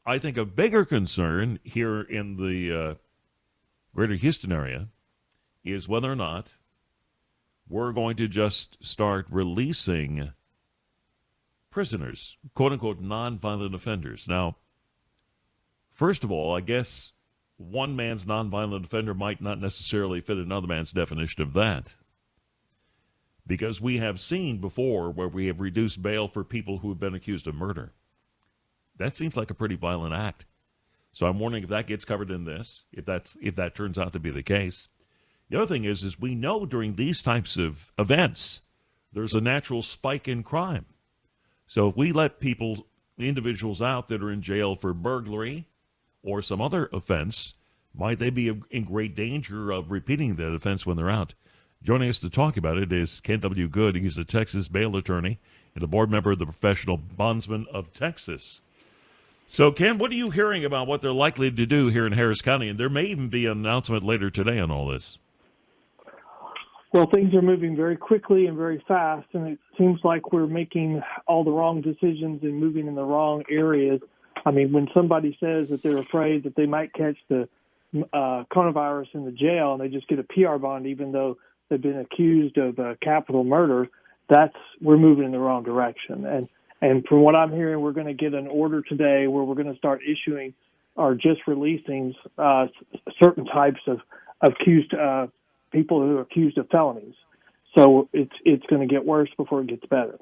I think a bigger concern here in the greater Houston area is whether or not we're going to just start releasing prisoners, quote-unquote nonviolent offenders. Now, first of all, I guess one man's nonviolent offender might not necessarily fit another man's definition of that, because we have seen before where we have reduced bail for people who have been accused of murder. That seems like a pretty violent act. So I'm wondering if that gets covered in this, if that turns out to be the case. The other thing is we know during these types of events, there's a natural spike in crime. So if we let individuals out that are in jail for burglary or some other offense, might they be in great danger of repeating that offense when they're out? Joining us to talk about it is Ken W. Good. He's a Texas bail attorney and a board member of the Professional Bondsmen of Texas. So, Ken, what are you hearing about what they're likely to do here in Harris County? And there may even be an announcement later today on all this. Well, things are moving very quickly and very fast, and it seems like we're making all the wrong decisions and moving in the wrong areas. I mean, when somebody says that they're afraid that they might catch the coronavirus in the jail and they just get a PR bond even though they've been accused of capital murder, we're moving in the wrong direction. And from what I'm hearing, we're going to get an order today where we're going to start issuing or just releasing certain types of accused people who are accused of felonies. So it's going to get worse before it gets better.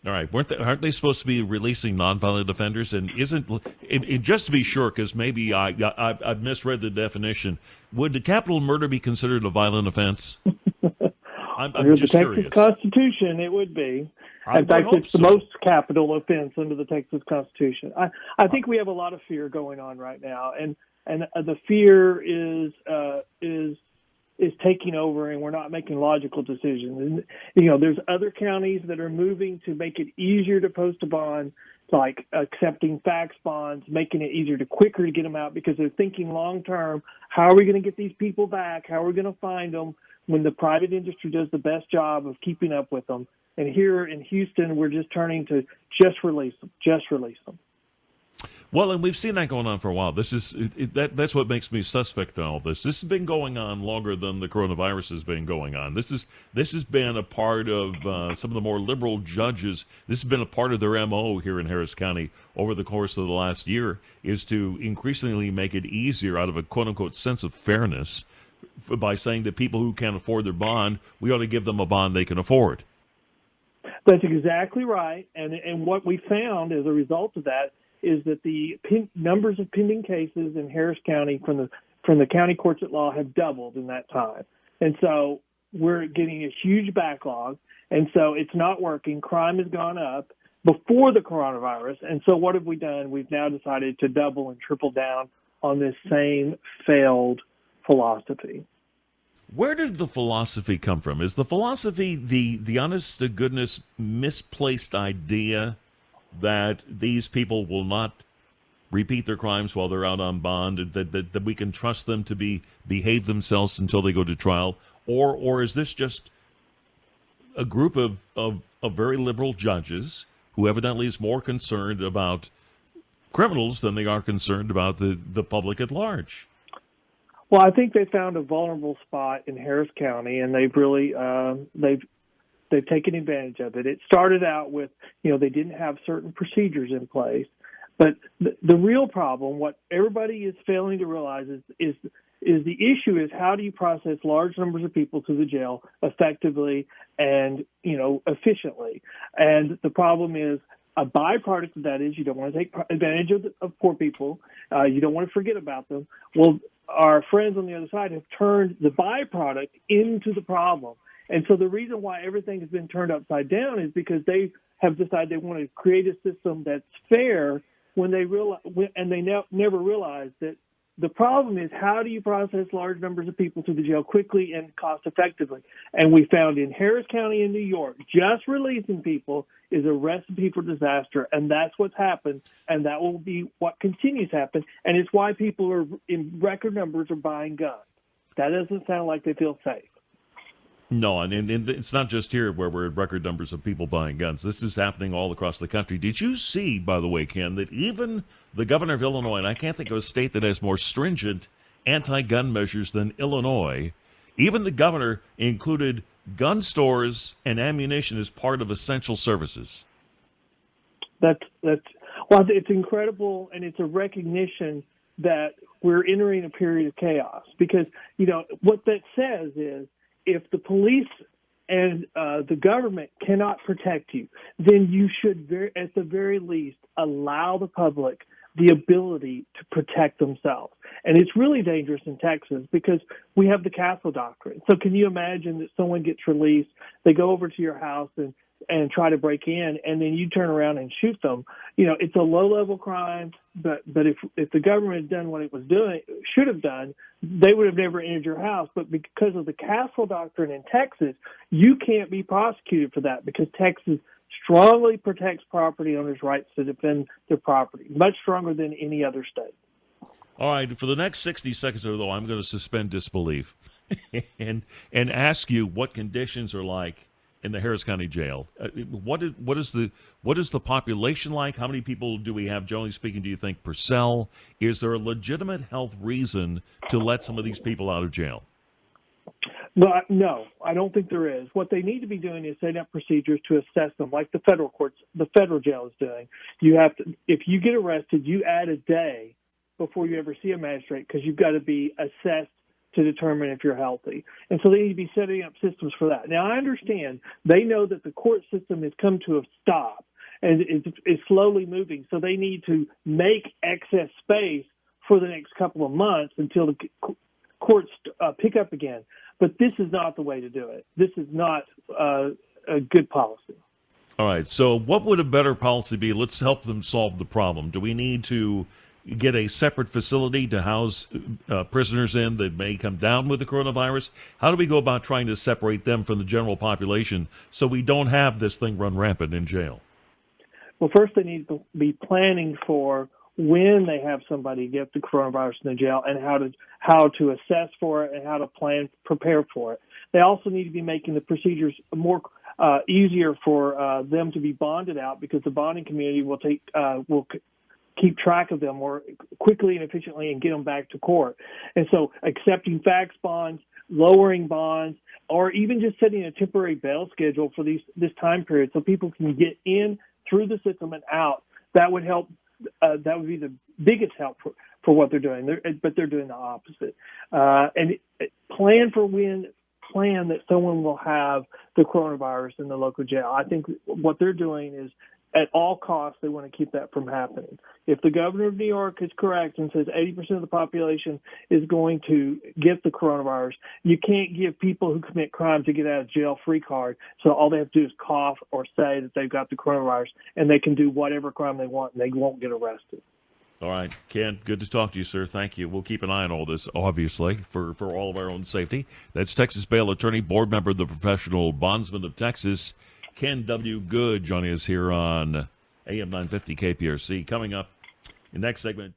All right. Aren't they supposed to be releasing nonviolent offenders? And just to be sure, because maybe I've misread the definition, would the capital murder be considered a violent offense? I'm just Under the curious. Texas Constitution, it would be. In fact, it's the most capital offense under the Texas Constitution. I think we have a lot of fear going on right now, and the fear is taking over, and we're not making logical decisions. And, there's other counties that are moving to make it easier to post a bond, like accepting fax bonds, making it quicker to get them out because they're thinking long term. How are we going to get these people back? How are we going to find them when the private industry does the best job of keeping up with them? And here in Houston, we're just turning to just release them. Well, and we've seen that going on for a while. That's what makes me suspect in all this. This has been going on longer than the coronavirus has been going on. This has been a part of some of the more liberal judges. This has been a part of their MO here in Harris County over the course of the last year, is to increasingly make it easier out of a quote-unquote sense of fairness by saying that people who can't afford their bond, we ought to give them a bond they can afford. That's exactly right. And what we found as a result of that is that the numbers of pending cases in Harris County from the county courts at law have doubled in that time. And so we're getting a huge backlog. And so it's not working. Crime has gone up before the coronavirus. And so what have we done? We've now decided to double and triple down on this same failed philosophy. Where did the philosophy come from? Is the philosophy the honest to goodness misplaced idea that these people will not repeat their crimes while they're out on bond, that we can trust them to behave themselves until they go to trial? Or is this just a group of very liberal judges who evidently is more concerned about criminals than they are concerned about the public at large? Well, I think they found a vulnerable spot in Harris County, and they've really they've taken advantage of it. It started out with, they didn't have certain procedures in place, but the real problem, what everybody is failing to realize is the issue is how do you process large numbers of people to the jail effectively and efficiently? And the problem is a byproduct of that is you don't want to take advantage of poor people. You don't want to forget about them. Well, our friends on the other side have turned the byproduct into the problem. And so the reason why everything has been turned upside down is because they have decided they want to create a system that's fair when they never realized that the problem is how do you process large numbers of people to the jail quickly and cost effectively? And we found in Harris County in New York, just releasing people is a recipe for disaster, and that's what's happened, and that will be what continues to happen, and it's why people are in record numbers are buying guns. That doesn't sound like they feel safe. No, and it's not just here where we're at record numbers of people buying guns. This is happening all across the country. Did you see, by the way, Ken, that even the governor of Illinois, and I can't think of a state that has more stringent anti-gun measures than Illinois, even the governor included gun stores and ammunition as part of essential services? That's well, it's incredible, and it's a recognition that we're entering a period of chaos. Because what that says is, if the police and the government cannot protect you, then you should, at the very least, allow the public the ability to protect themselves. And it's really dangerous in Texas because we have the castle doctrine. So can you imagine that someone gets released, they go over to your house and try to break in, and then you turn around and shoot them? It's a low-level crime, but if the government had done what it should have done, they would have never entered your house. But because of the castle doctrine in Texas, you can't be prosecuted for that because Texas strongly protects property owners' rights to defend their property, much stronger than any other state. All right, for the next 60 seconds or so, I'm going to suspend disbelief and ask you what conditions are like in the Harris County Jail. What is the population like? How many people do we have, generally speaking, do you think, per cell? Is there a legitimate health reason to let some of these people out of jail? No, I don't think there is. What they need to be doing is setting up procedures to assess them, like the federal jail is doing. You have to, if you get arrested, you add a day before you ever see a magistrate because you've got to be assessed to determine if you're healthy. And so they need to be setting up systems for that. Now, I understand they know that the court system has come to a stop and it's slowly moving, so they need to make excess space for the next couple of months until the courts pick up again. But this is not the way to do it. This is not a good policy. All right, so what would a better policy be? Let's help them solve the problem. Do we need to get a separate facility to house prisoners in that may come down with the coronavirus? How do we go about trying to separate them from the general population so we don't have this thing run rampant in jail? Well, first they need to be planning for when they have somebody get the coronavirus in the jail and how to assess for it and how to prepare for it. They also need to be making the procedures more easier for them to be bonded out because the bonding community will keep track of them more quickly and efficiently and get them back to court. And so accepting fax bonds, lowering bonds, or even just setting a temporary bail schedule for this time period so people can get in through the system and out, that would help. That would be the biggest help for what they're doing. But they're doing the opposite. And plan that someone will have the coronavirus in the local jail. I think what they're doing is, at all costs, they want to keep that from happening. If the governor of New York is correct and says 80% of the population is going to get the coronavirus, you can't give people who commit crimes a get out of jail free card. So all they have to do is cough or say that they've got the coronavirus, and they can do whatever crime they want, and they won't get arrested. All right, Ken, good to talk to you, sir. Thank you. We'll keep an eye on all this, obviously, for all of our own safety. That's Texas bail attorney, board member of the Professional Bondsmen of Texas, Ken W. Good, joining us here on AM 950 KPRC. Coming up in the next segment.